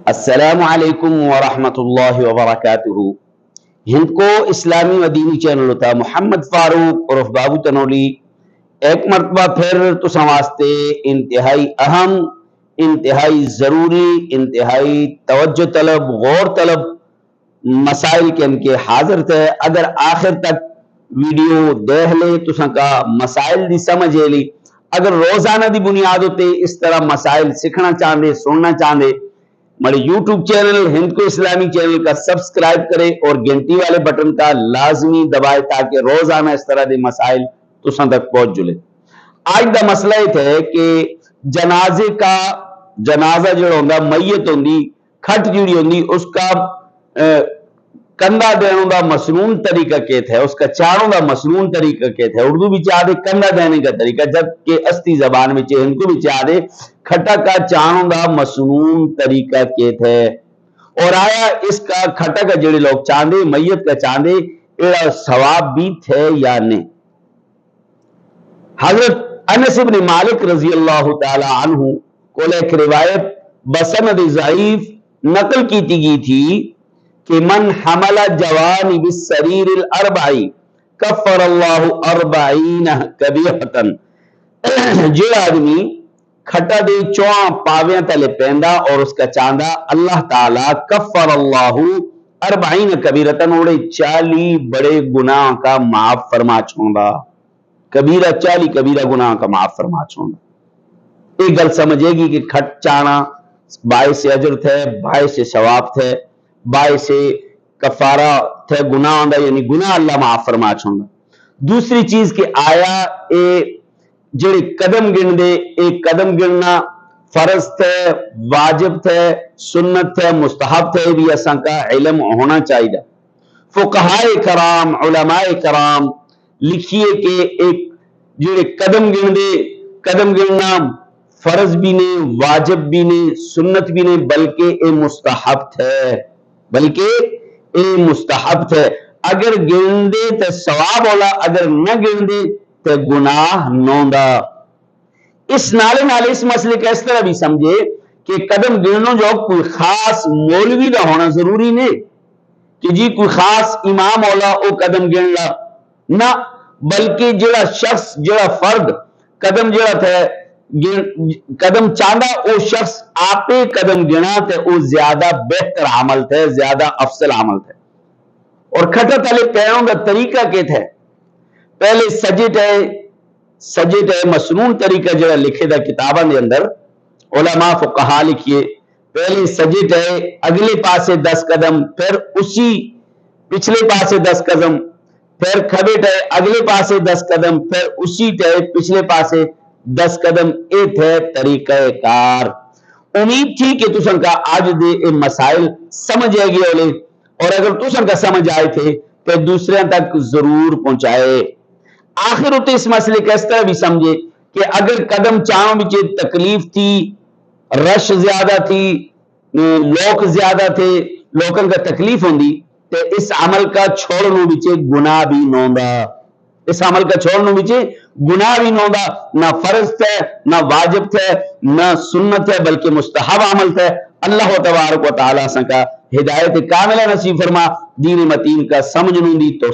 السلام علیکم ورحمۃ اللہ وبرکاتہ۔ ہند کو اسلامی و دینی چینل ہوتا محمد فاروق عرف بابو تنولی ایک مرتبہ پھر تو واسطے انتہائی اہم، انتہائی ضروری، انتہائی توجہ طلب، غور طلب مسائل کے حاضر تھے۔ اگر آخر تک ویڈیو دیکھ لے تو کا مسائل دی سمجھ لی، اگر روزانہ دی بنیاد ہوتے اس طرح مسائل سیکھنا چاہتے، سننا چاہتے، ہمارے یوٹیوب چینل ہند کو اسلامی چینل کا سبسکرائب کرے اور گھنٹی والے بٹن کا لازمی دبائے تاکہ روزانہ اس طرح دے مسائل تساں تک پہنچ جلے۔ آج دا مسئلہ یہ ہے کہ جنازے کا جنازہ جو ہوندا میت ہوندی، کھٹ جڑی ہوندی، اس کا کندھا دینے کا مسنون طریقہ کیت ہے، اس کا چاڑوں کا مسنون طریقہ کیت ہے۔ اردو بھی چاہ دے کندھا دینے کا طریقہ، جبکہ استی زبان میں ہند کو بھی چاہ دے کھٹا کا چاڑوں کا مسنون طریقہ کیت ہے۔ اور آیا اس کا کھٹا کا جڑے لوگ چاندے میت کا چاندے ایڑا ثواب بھی تھے یا نہیں؟ حضرت انس بن مالک رضی اللہ تعالی عنہ کو ایک روایت بسند ضعیف نقل کی گئی تھی کہ من حمل جوانب السریر الاربعی کفر اللہ 40 کبیرۃ، جو آدمی کھٹا دے چواں پاویاں تلے پیندا اور اس کا چاندہ، اللہ تعالی کفر اللہ 40 کبیرۃ، اوڑے 40 بڑے گناہ کا معاف فرما چھوندا۔ کبیرہ 40 کبیرہ گناہ کا معاف فرما چھوندا۔ ایک گل سمجھے گی کہ کھٹ چانا باعث اجر تھے، باعث ثواب تھے، باعث کفارہ تھے گناہ ہوندا، یعنی گناہ اللہ معاف فرما چھوندا۔ دوسری چیز کہ آیا اے جڑے قدم گن دے، ایک قدم گننا فرض تھے، واجب تھے، سنت تھے، مستحب تھے، بھی اساں کا علم ہونا چاہیے۔ فقہائے کرام، علماء کرام لکھیے کہ ایک جڑے قدم گن دے، قدم گننا فرض بھی نہیں، واجب بھی نہیں، سنت بھی نہیں، بلکہ اے مستحب تھے، بلکہ اے مستحب تھے۔ اگر گن دے تے ثواب ہولا، اگر نہ گن دے تے گناہ نوندا۔ اس نالے اس مسئلے کا اس طرح بھی سمجھے کہ قدم گننوں جو کوئی خاص مولوی دا ہونا ضروری نہیں کہ جی کوئی خاص امام ہولا او قدم گن لا، نہ، بلکہ جڑا شخص، جڑا فرد قدم جڑا تھے قدم چاندہ، او شخص آپے قدم گنا تے او زیادہ بہتر عمل تھے، زیادہ افضل عمل تھے۔ اور کھٹا تلے پیروں کا طریقہ کیا تھے؟ پہلے سجد ہے مسنون طریقہ جڑا لکھے دا کتاباں دے اندر علماء فقہا لکھیے، پہلے سجد ہے اگلے پاسے 10 قدم، پھر اسی پچھلے پاسے 10 قدم، پھر کھبے ٹے اگلے پاسے 10 قدم، پھر اسی ٹے پچھلے پاسے 10 قدم، اے تھے طریقہ کار۔ امید تھی کہ تسن کا آج دے اے مسائل سمجھ آئے گئے ہولے، اور اگر تسن کا سمجھ آئے تھے تو دوسرے تک ضرور پہنچائے۔ آخر ہوتے اس مسئلے کا اس طرح بھی سمجھے کہ اگر قدم چاہوں بھی تکلیف تھی، رش زیادہ تھی، لوگ زیادہ تھے، لوگوں کا تکلیف ہوندی، تو اس عمل کا چھوڑنوں بچے گناہ بھی نوندا، اس عمل کا چھوڑنوں بچے گناہ بھی نوندا، نہ فرض تھے، نہ واجب تھے، نہ سنت ہے، بلکہ مستحب عمل تھے۔ اللہ تبارک و تعالیٰ سے کا ہدایت کاملہ نصیب فرما، دین متین کا سمجھنوں دی توفیق۔